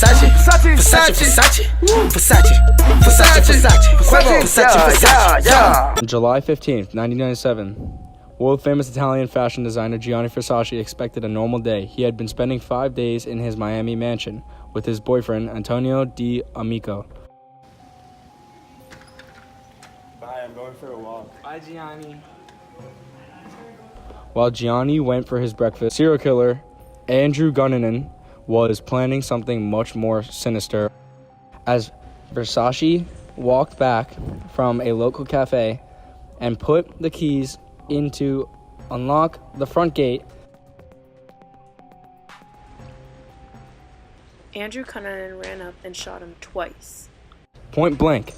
Versace, Versace, Versace, Versace, Versace, yeah. On July 15th, 1997, world-famous Italian fashion designer Gianni Versace expected a normal day. He had been spending 5 days in his Miami mansion with his boyfriend, Antonio Di Amico. Bye, I'm going for a walk. Bye, Gianni. While Gianni went for his breakfast, serial killer Andrew Cunanan was planning something much more sinister. As Versace walked back from a local cafe and put the keys in to unlock the front gate, Andrew Cunanan ran up and shot him twice. point blank.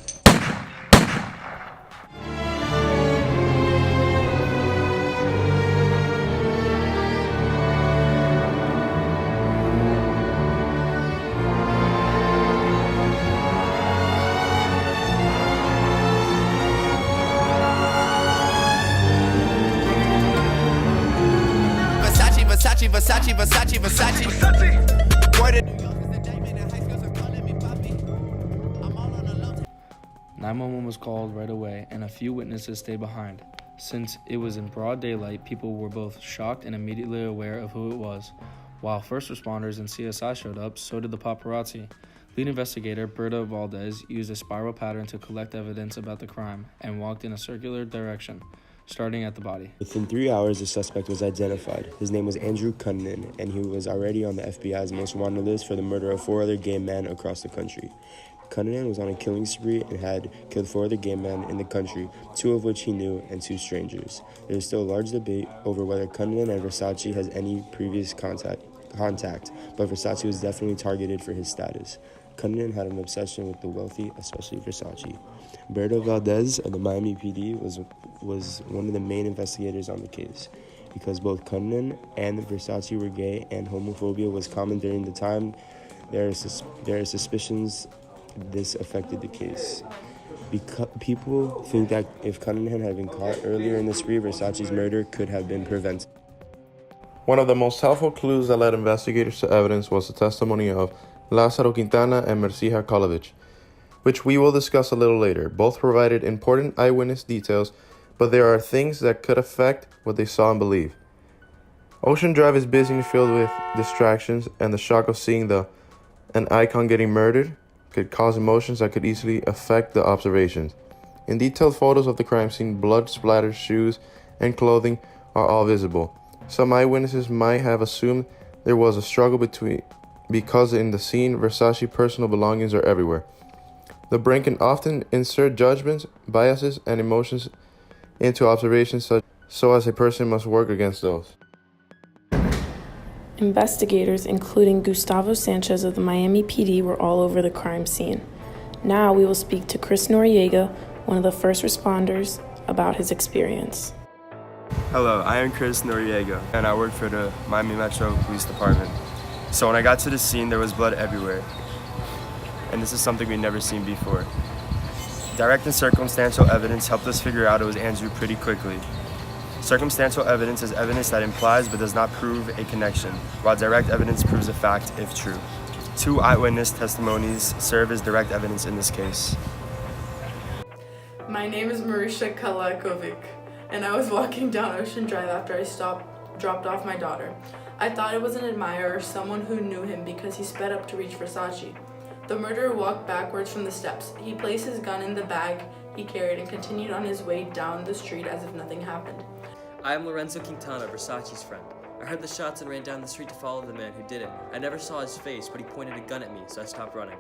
Versace, Versace, Versace, Versace. Word of New York is the diamond and high schools are calling me puppy. I'm all on a low 911 was called right away, and a few witnesses stayed behind. Since it was in broad daylight, people were both shocked and immediately aware of who it was. While first responders and CSI showed up, so did the paparazzi. Lead investigator Berta Valdez used a spiral pattern to collect evidence about the crime and walked in a circular direction, starting at the body. Within 3 hours, the suspect was identified. His name was Andrew Cunanan, and he was already on the FBI's most wanted list for the murder of 4 other gay men across the country. Cunanan was on a killing spree and had killed 4 other gay men in the country, 2 of which he knew and 2 strangers. There is still a large debate over whether Cunanan and Versace has any previous contact, but Versace was definitely targeted for his status. Cunanan had an obsession with the wealthy, especially Versace. Berta Valdez of the Miami PD was one of the main investigators on the case. Because both Cunanan and Versace were gay and homophobia was common during the time, there are suspicions this affected the case. People think that if Cunanan had been caught earlier in the spree, Versace's murder could have been prevented. One of the most helpful clues that led investigators to evidence was the testimony of Lázaro Quintana and Mircea Kolovic, which we will discuss a little later. Both provided important eyewitness details, but there are things that could affect what they saw and believed. Ocean Drive is busy and filled with distractions, and the shock of seeing an icon getting murdered could cause emotions that could easily affect the observations. In detailed photos of the crime scene, blood-splattered shoes and clothing are all visible. Some eyewitnesses might have assumed there was a struggle because in the scene, Versace personal belongings are everywhere. The brain can often insert judgments, biases, and emotions into observations, so as a person must work against those. Investigators, including Gustavo Sanchez of the Miami PD, were all over the crime scene. Now we will speak to Chris Noriega, one of the first responders, about his experience. Hello, I am Chris Noriega, and I work for the Miami Metro Police Department. So when I got to the scene, there was blood everywhere. And this is something we'd never seen before. Direct and circumstantial evidence helped us figure out it was Andrew pretty quickly. Circumstantial evidence is evidence that implies but does not prove a connection, while direct evidence proves a fact if true. 2 eyewitness testimonies serve as direct evidence in this case. My name is Marisha Kalakovic, and I was walking down Ocean Drive after I dropped off my daughter. I thought it was an admirer or someone who knew him because he sped up to reach Versace. The murderer walked backwards from the steps. He placed his gun in the bag he carried and continued on his way down the street as if nothing happened. I am Lorenzo Quintana, Versace's friend. I heard the shots and ran down the street to follow the man who did it. I never saw his face, but he pointed a gun at me, so I stopped running.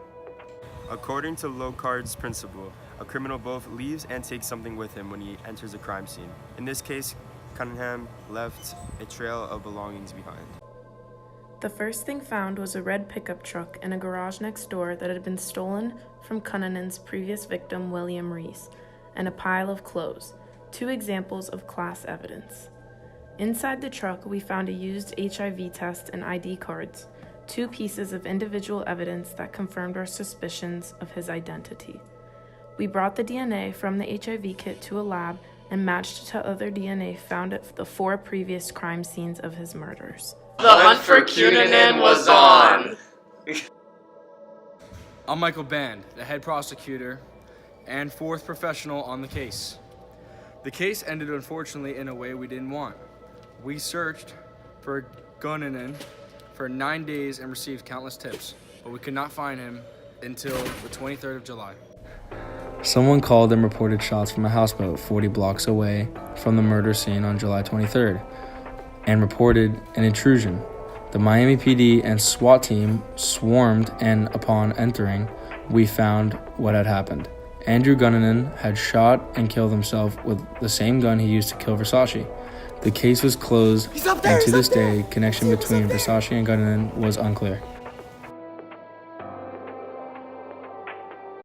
According to Locard's principle, a criminal both leaves and takes something with him when he enters a crime scene. In this case, Cunningham left a trail of belongings behind. The first thing found was a red pickup truck in a garage next door that had been stolen from Cunninan's previous victim, William Reese, and a pile of clothes, 2 examples of class evidence. Inside the truck, we found a used HIV test and ID cards, 2 pieces of individual evidence that confirmed our suspicions of his identity. We brought the DNA from the HIV kit to a lab and matched to other DNA found at the 4 previous crime scenes of his murders. The hunt for Cunanan was on! I'm Michael Band, the head prosecutor and fourth professional on the case. The case ended unfortunately in a way we didn't want. We searched for Gunnanen for 9 days and received countless tips, but we could not find him until the 23rd of July. Someone called and reported shots from a houseboat 40 blocks away from the murder scene on July 23rd and reported an intrusion. The Miami PD and SWAT team swarmed, and upon entering, we found what had happened. Andrew Gunnanen had shot and killed himself with the same gun he used to kill Versace. The case was closed, and to this day, connection between Versace and Gunnanen was unclear.